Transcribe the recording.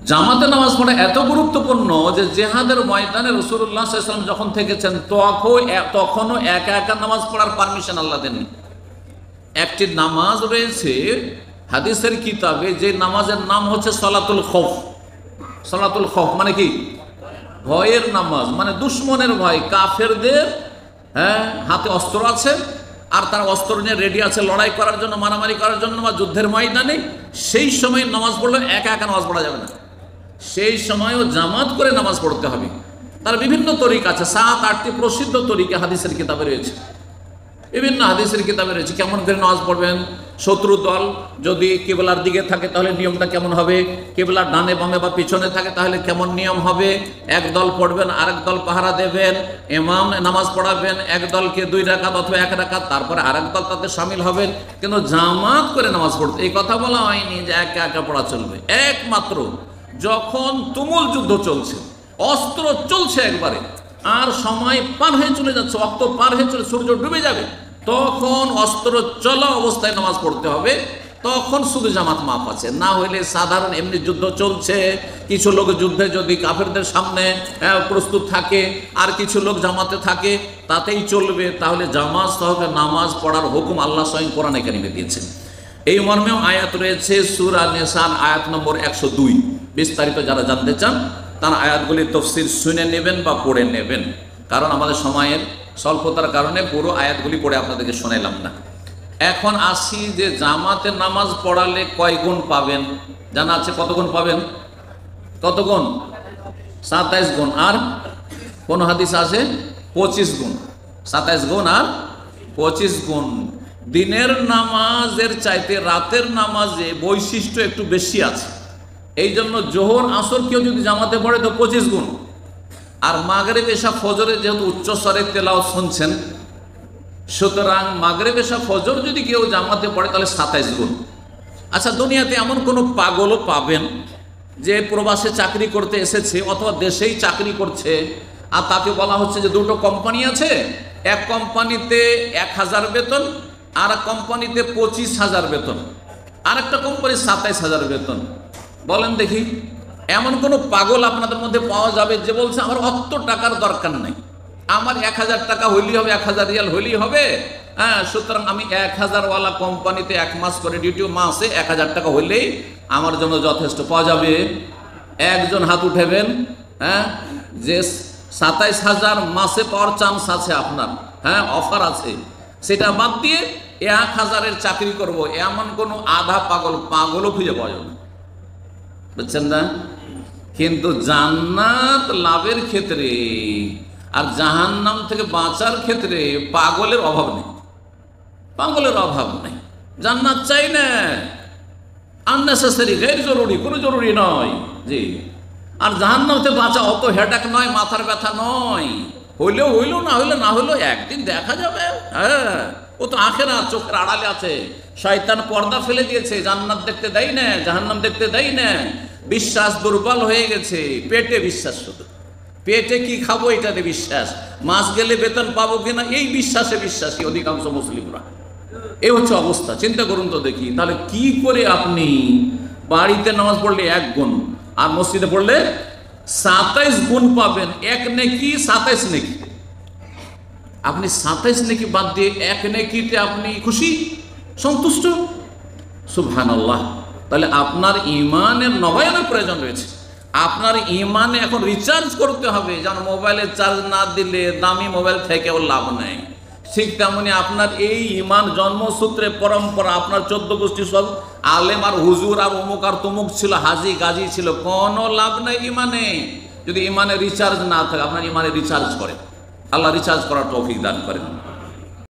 জামাতে নামাজ পড়া এত গুরুত্বপূর্ণ যে জেহাদের ময়দানে রাসূলুল্লাহ সাল্লাল্লাহু আলাইহি ওয়াসাল্লাম যখন থেকেছেন তখনও একা একা নামাজ পড়ার পারমিশন আল্লাহ দেননি। একটি নামাজ রয়েছে হাদিসের কিতাবে, যে নামাজের নাম হচ্ছে সলাতুল খৌফ। সলাতুল খৌফ মানে কি? ভয়ের নামাজ, মানে দুশ্মনের ভয়, কাফেরদের হাতে অস্ত্র আছে আর তার অস্ত্র নিয়ে রেডি আছে লড়াই করার জন্য, মারামারি করার জন্য বা যুদ্ধের ময়দানে। সেই সময় নামাজ পড়লে একা একা নামাজ পড়া যাবে না, সেই সময়ও জামাত করে নামাজ পড়তে হবে। তার বিভিন্ন তরিকা আছে, 7-8টি প্রসিদ্ধ তরিকা হাদিসের কিতাবে রয়েছে, বিভিন্ন হাদিসের কিতাবে রয়েছে। কেমন করে নামাজ পড়বেন, শত্রু দল যদি কিবলার দিকে থাকে তাহলে নিয়মটা কেমন হবে, কিবলার ডানে বামে বা পিছনে থাকে তাহলে কেমন নিয়ম হবে, এক দল পড়বেন আরেক দল পাহারা দেবেন, ইমাম নামাজ পড়াবেন এক দলকে 2 রাকাত অথবা 1 রাকাত, তারপরে আরেক দল তাতে শামিল হবেন। কিন্তু জামাত করে নামাজ পড়তে এই কথা বলা হয়নি যে একা একা পড়া চলবে। একমাত্র যখন তুমুল যুদ্ধ চলছে, অস্ত্র চলছে একবারে, আর সময় পার হয়ে চলে যাচ্ছে, অক্ত পার হয়ে চলে, সূর্য ডুবে যাবে, তখন অস্ত্র চলা অবস্থায় নামাজ পড়তে হবে, তখন শুধু জামাত মাপ আছে। না হইলে সাধারণ এমনি যুদ্ধ চলছে, কিছু লোক যুদ্ধে যদি কাফেরদের সামনে প্রস্তুত থাকে আর কিছু লোক জামাতে থাকে, তাতেই চলবে। তাহলে জামাত সহকারে নামাজ পড়ার হুকুম আল্লাহ স্বয়ং কোরআনে কারিমে দিয়েছেন। এই মর্মেও আয়াত রয়েছে সূরা নিসা আয়াত নম্বর 102। বিস্তারিত যারা জানতে চান তারা আয়াতগুলির তাফসীর শুনে নেবেন বা পড়ে নেবেন, কারণ আমাদের সময়ের স্বল্পতার কারণে পুরো আয়াতগুলি পড়ে আপনাদেরকে শোনাইলাম না। এখন আসি যে জামাতে নামাজ পড়ালে কয় গুণ পাবেন। জানা আছে কত গুণ পাবেন? কত গুণ? 27 গুণ। আর কোন হাদিস আছে 25 গুণ। 27 গুণ আর 25 গুণ। দিনের নামাজের চাইতে রাতের নামাজে বৈশিষ্ট্য একটু বেশি আছে, এই জন্য জোহর আসর কেউ যদি জামাতে পড়ে তো 25 গুণ। আর মাগরিব এশা ফজরে যেহেতু উচ্চস্বরে তেলাওয়াত শুনছেন, সুতরাং মাগরিব এশা ফজর যদি কেউ জামাতে পড়ে তাহলে 27 গুণ। আচ্ছা, দুনিয়াতে এমন কোনো পাগলও পাবেন যে প্রবাসে চাকরি করতে এসেছে অথবা দেশেই চাকরি করছে, আর তাকে বলা হচ্ছে যে 2টো কোম্পানি আছে, এক কোম্পানিতে 1000 বেতন, আর এক কোম্পানিতে 25,000 বেতন, আর একটা কোম্পানি 27,000 বেতন। বলেন দেখি, এমন কোনো পাগল আপনাদের মধ্যে পাওয়া যাবে যে বলছে আমার অত টাকার দরকার নেই, আমার 1000 টাকা হইলেই হবে, 1000 রিয়াল হইলেই হবে, সুতরাং আমি 1000 ওয়ালা কোম্পানিতে 1 মাস করে ডিউটি, মাসে 1000 টাকা হইলেই আমার জন্য যথেষ্ট। পাওয়া যাবে? একজন হাত উঠেবেন যে 27,000 মাসে পাওয়ার চান্স আছে আপনার, অফার আছে, সেটা বাদ দিয়ে 1000-এর চাকরি করব, এমন কোনো আধা পাগলও খুঁজে পাওয়া যাবে না। বুঝছেন না? কিন্তু জান্নাত লাভের ক্ষেত্রে আর জাহান্নাম থেকে বাঁচার ক্ষেত্রে পাগলের অভাব নেই, পাগলের অভাব নেই। জান্নাত চাই না, আননেসেসারি, গैर জরুরি, কোনো জরুরি নয় জি। আর জাহান্নাম থেকে বাঁচা অত হেডেক নয়, মাথার ব্যথা নয়, হইলেও হইলো, না হইলে না হইলো, একদিন দেখা যাবে। ও তো আখেরাত চোখের আড়ালে আছে, শয়তান পর্দা ফেলে দিয়েছে, জান্নাত দেখতে দেয় না, জাহান্নাম দেখতে দেয় না। বিশ্বাস দুর্বল হয়ে গেছে, পেটে বিশ্বাস, শুধু পেটে কি খাবো এটাতে বিশ্বাস, মাস গেলে বেতন পাবো কিনা এই বিশ্বাসে বিশ্বাসী অধিকাংশ মুসলিমরা। এই হচ্ছে অবস্থা। চিন্তা করুন তো দেখি, তাহলে কি করে আপনি বাড়িতে নামাজ পড়লে 1 গুণ আর মসজিদে পড়লে 27 গুণ পাবেন? 1 নেকি 27 নেকি? আপনি 27 নেকি বাদ দিয়ে 1 নেকিতে আপনি খুশি, সন্তুষ্ট? সুবহানাল্লাহ। তাহলে আপনার ইমানের নবায়নের প্রয়োজন রয়েছে, আপনার ইমানে এখন রিচার্জ করতে হবে। যেন মোবাইলে চার্জ না দিলে দামি মোবাইল থেকেও লাভ নেই, ঠিক তেমনি আপনার এই ইমান জন্মসূত্রে পরম্পরা, আপনার 14 গোষ্ঠী সব আলেম আর হুজুর আর অমুক আর তমুক ছিল, হাজি গাজী ছিল, কোনো লাভ নেই ইমানে যদি ইমানে রিচার্জ না থাকে। আপনার ইমানে রিচার্জ করেন, আল্লাহ রিচার্জ করার তৌফিক দান করেন।